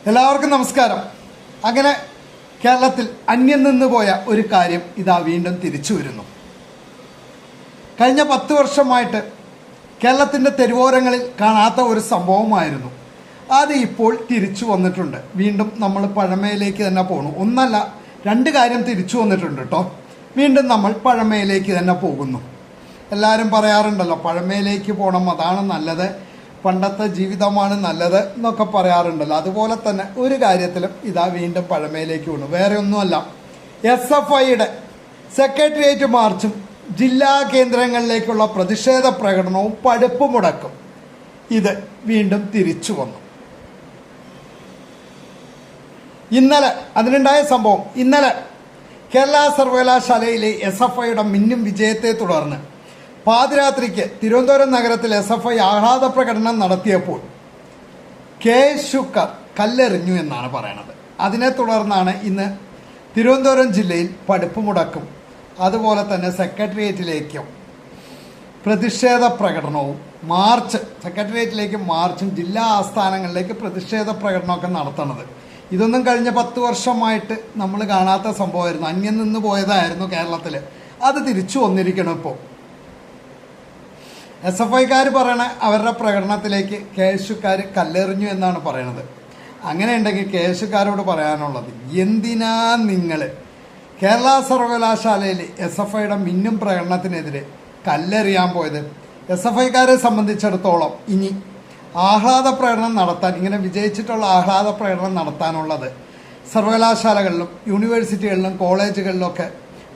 എല്ലാവർക്കും നമസ്കാരം. അങ്ങനെ കേരളത്തിൽ അന്യം നിന്ന് പോയ ഒരു കാര്യം ഇതാ വീണ്ടും തിരിച്ചു വരുന്നു. കഴിഞ്ഞ 10 വർഷമായിട്ട് കേരളത്തിൻ്റെ തെരുവോരങ്ങളിൽ കാണാത്ത ഒരു സംഭവമായിരുന്നു. അത് ഇപ്പോൾ തിരിച്ചു വന്നിട്ടുണ്ട്. വീണ്ടും നമ്മൾ പഴമയിലേക്ക് തന്നെ പോകണം. ഒന്നല്ല 2 കാര്യം തിരിച്ചു വന്നിട്ടുണ്ട് കേട്ടോ. വീണ്ടും നമ്മൾ പഴമയിലേക്ക് തന്നെ പോകുന്നു. എല്ലാവരും പറയാറുണ്ടല്ലോ, പഴമയിലേക്ക് പോകണം, അതാണ് നല്ലത്, പണ്ടത്തെ ജീവിതമാണ് നല്ലത് എന്നൊക്കെ പറയാറുണ്ടല്ലോ. അതുപോലെ തന്നെ ഒരു കാര്യത്തിലും ഇതാ വീണ്ടും പഴമയിലേക്ക് വീണു. വേറെ ഒന്നുമല്ല, SFIയുടെ സെക്രട്ടേറിയറ്റ് മാർച്ചും ജില്ലാ കേന്ദ്രങ്ങളിലേക്കുള്ള പ്രതിഷേധ പ്രകടനവും പഠിപ്പ് മുടക്കും ഇത് വീണ്ടും തിരിച്ചു വന്നു. ഇന്നലെ അതിനുണ്ടായ സംഭവം, ഇന്നലെ കേരള സർവകലാശാലയിലെ SFIയുടെ മിന്നും വിജയത്തെ തുടർന്ന് പാതിരാത്രിക്ക് തിരുവനന്തപുരം നഗരത്തിൽ SFI ആഹ്ലാദ പ്രകടനം നടത്തിയപ്പോൾ ശുക്കർ കല്ലെറിഞ്ഞു എന്നാണ് പറയണത്. അതിനെ തുടർന്നാണ് ഇന്ന് തിരുവനന്തപുരം ജില്ലയിൽ പഠിപ്പ് മുടക്കും, അതുപോലെ തന്നെ സെക്രട്ടേറിയറ്റിലേക്കും പ്രതിഷേധ പ്രകടനവും സെക്രട്ടേറിയറ്റിലേക്ക് മാർച്ചും ജില്ലാ ആസ്ഥാനങ്ങളിലേക്ക് പ്രതിഷേധ പ്രകടനമൊക്കെ നടത്തുന്നത്. ഇതൊന്നും കഴിഞ്ഞ 10 വർഷമായിട്ട് നമ്മൾ കാണാത്ത സംഭവമായിരുന്നു. അന്യം നിന്ന് പോയതായിരുന്നു കേരളത്തിൽ. അത് തിരിച്ചു വന്നിരിക്കണം. ഇപ്പോൾ SFIക്കാർ പറയണ അവരുടെ പ്രകടനത്തിലേക്ക് KSUക്കാർ കല്ലെറിഞ്ഞു എന്നാണ് പറയണത്. അങ്ങനെ ഉണ്ടെങ്കിൽ KSUക്കാരോട് പറയാനുള്ളത്, എന്തിനാ നിങ്ങൾ കേരള സർവകലാശാലയിൽ SFIയുടെ മിന്നും പ്രകടനത്തിനെതിരെ കല്ലെറിയാൻ പോയത്? SFIക്കാരെ സംബന്ധിച്ചിടത്തോളം ഇനി ആഹ്ലാദ പ്രകടനം നടത്താൻ, ഇങ്ങനെ വിജയിച്ചിട്ടുള്ള ആഹ്ലാദ പ്രകടനം നടത്താനുള്ളത് സർവകലാശാലകളിലും യൂണിവേഴ്സിറ്റികളിലും കോളേജുകളിലൊക്കെ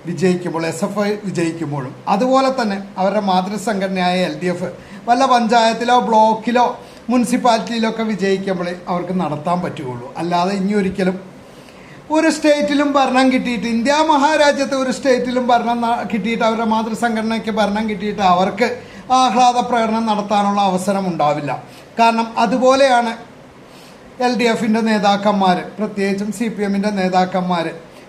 വിജയിക്കുമ്പോൾ, SFI വിജയിക്കുമ്പോഴും, അതുപോലെ തന്നെ അവരുടെ മാതൃസംഘടനയായ LDF വല്ല പഞ്ചായത്തിലോ ബ്ലോക്കിലോ മുനിസിപ്പാലിറ്റിയിലോ ഒക്കെ വിജയിക്കുമ്പോഴേ അവർക്ക് നടത്താൻ പറ്റുകയുള്ളൂ. അല്ലാതെ ഇനി ഒരിക്കലും ഒരു സ്റ്റേറ്റിലും ഭരണം കിട്ടിയിട്ട്, ഇന്ത്യ മഹാരാജ്യത്ത് ഒരു സ്റ്റേറ്റിലും ഭരണം കിട്ടിയിട്ട്, അവരുടെ മാതൃസംഘടനയ്ക്ക് ഭരണം കിട്ടിയിട്ട് അവർക്ക് ആഹ്ലാദ പ്രകടനം നടത്താനുള്ള അവസരം ഉണ്ടാവില്ല. കാരണം അതുപോലെയാണ് LDFൻ്റെ നേതാക്കന്മാർ, പ്രത്യേകിച്ചും CPMൻ്റെ നേതാക്കന്മാർ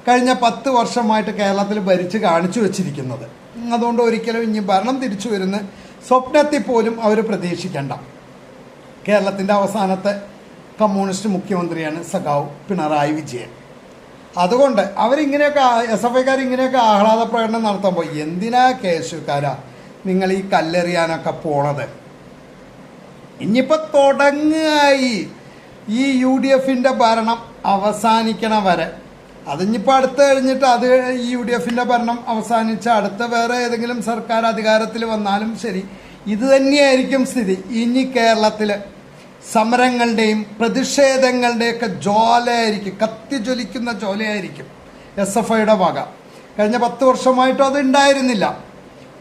കഴിഞ്ഞ 10 വർഷമായിട്ട് കേരളത്തിൽ ഭരിച്ച് കാണിച്ചു വച്ചിരിക്കുന്നത്. അതുകൊണ്ട് ഒരിക്കലും ഇനി ഭരണം തിരിച്ചു വരുന്ന സ്വപ്നത്തിൽ പോലും അവർ പ്രതീക്ഷിക്കേണ്ട. കേരളത്തിൻ്റെ അവസാനത്തെ കമ്മ്യൂണിസ്റ്റ് മുഖ്യമന്ത്രിയാണ് സഖാവ് പിണറായി വിജയൻ. അതുകൊണ്ട് അവരിങ്ങനെയൊക്കെ SFIക്കാർ ഇങ്ങനെയൊക്കെ ആഹ്ലാദ പ്രകടനം നടത്തുമ്പോൾ എന്തിനാ KSUക്കാരാ നിങ്ങൾ ഈ കല്ലെറിയാനൊക്കെ പോണത്? ഇനിയിപ്പോൾ തുടങ്ങായി ഈ UDFൻ്റെ ഭരണം അവസാനിക്കണ വരെ. അതിനിപ്പോൾ അടുത്ത് കഴിഞ്ഞിട്ട് അത് ഈ UDFൻ്റെ ഭരണം അവസാനിച്ച് അടുത്ത വേറെ ഏതെങ്കിലും സർക്കാർ അധികാരത്തിൽ വന്നാലും ശരി, ഇത് തന്നെയായിരിക്കും സ്ഥിതി. ഇനി കേരളത്തിൽ സമരങ്ങളുടെയും പ്രതിഷേധങ്ങളുടെയൊക്കെ ജ്വാലയായിരിക്കും, കത്തിജ്വലിക്കുന്ന ജ്വാലയായിരിക്കും SFIയുടെ വക. കഴിഞ്ഞ 10 വർഷമായിട്ടും അത് ഉണ്ടായിരുന്നില്ല.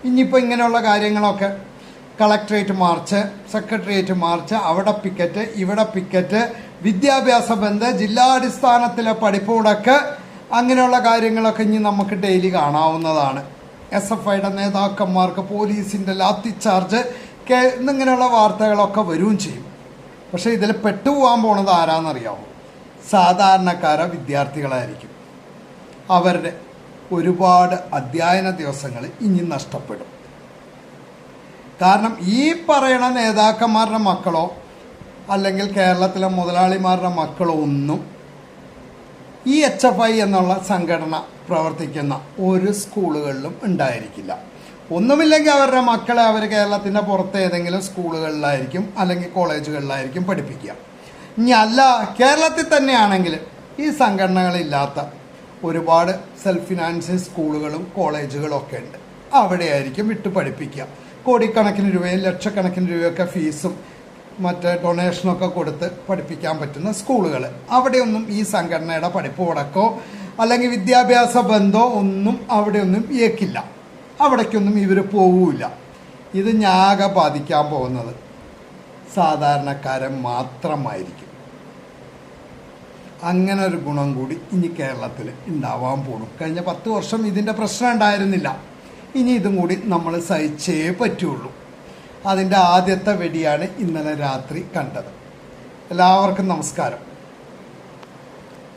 ഇനിയിപ്പോൾ ഇങ്ങനെയുള്ള കാര്യങ്ങളൊക്കെ, കളക്ട്രേറ്റ് മാർച്ച്, സെക്രട്ടേറിയറ്റ് മാർച്ച്, അവിടെ പിക്കറ്റ്, ഇവിടെ പിക്കറ്റ്, വിദ്യാഭ്യാസ ബന്ദ്, ജില്ലാടിസ്ഥാനത്തിലെ പഠിപ്പ് മുടക്ക്, അങ്ങനെയുള്ള കാര്യങ്ങളൊക്കെ ഇനി നമുക്ക് ഡെയിലി കാണാവുന്നതാണ്. SFIയുടെ നേതാക്കന്മാർക്ക് പോലീസിൻ്റെ ലാത്തിച്ചാർജ് എന്നിങ്ങനെയുള്ള വാർത്തകളൊക്കെ വരികയും ചെയ്യും. പക്ഷേ ഇതിൽ പെട്ടുപോകാൻ പോണത് ആരാന്നറിയാമോ? സാധാരണക്കാര വിദ്യാർത്ഥികളായിരിക്കും. അവരുടെ ഒരുപാട് അധ്യയന ദിവസങ്ങൾ ഇനി നഷ്ടപ്പെടും. കാരണം ഈ പറയണ നേതാക്കന്മാരുടെ മക്കളോ അല്ലെങ്കിൽ കേരളത്തിലെ മുതലാളിമാരുടെ മക്കളോ ഒന്നും ഈ HFI എന്നുള്ള സംഘടന പ്രവർത്തിക്കുന്ന ഒരു സ്കൂളുകളിലും ഉണ്ടായിരിക്കില്ല. ഒന്നുമില്ലെങ്കിൽ അവരുടെ മക്കളെ അവർ കേരളത്തിൻ്റെ പുറത്ത് ഏതെങ്കിലും സ്കൂളുകളിലായിരിക്കും അല്ലെങ്കിൽ കോളേജുകളിലായിരിക്കും പഠിപ്പിക്കുക. ഇനി അല്ല, കേരളത്തിൽ തന്നെയാണെങ്കിൽ ഈ സംഘടനകളില്ലാത്ത ഒരുപാട് സെൽഫ് ഫിനാൻസിങ് സ്കൂളുകളും കോളേജുകളും ഒക്കെ ഉണ്ട്. അവിടെയായിരിക്കും വിട്ട് പഠിപ്പിക്കുക. കോടിക്കണക്കിന് രൂപയും ലക്ഷക്കണക്കിന് രൂപയൊക്കെ ഫീസും മറ്റേ ഡൊണേഷനൊക്കെ കൊടുത്ത് പഠിപ്പിക്കാൻ പറ്റുന്ന സ്കൂളുകൾ. അവിടെയൊന്നും ഈ സംഘടനയുടെ പഠിപ്പ് മുടക്കോ അല്ലെങ്കിൽ വിദ്യാഭ്യാസ ബന്ധോ ഒന്നും അവിടെയൊന്നും ഏക്കില്ല. അവിടേക്കൊന്നും ഇവർ പോവില്ല. ഇത് ഞാകെ ബാധിക്കാൻ പോകുന്നത് സാധാരണക്കാരൻ മാത്രമായിരിക്കും. അങ്ങനെ ഒരു ഗുണം കൂടി ഇനി കേരളത്തിൽ ഉണ്ടാവാൻ പോണു. കഴിഞ്ഞ 10 വർഷം ഇതിൻ്റെ പ്രശ്നം ഉണ്ടായിരുന്നില്ല. ഇനി ഇതും കൂടി നമ്മൾ സഹിച്ചേ പറ്റുള്ളൂ. അതിൻ്റെ ആദ്യത്തെ വെടിയാണ് ഇന്നലെ രാത്രി കണ്ടത്. എല്ലാവർക്കും നമസ്കാരം.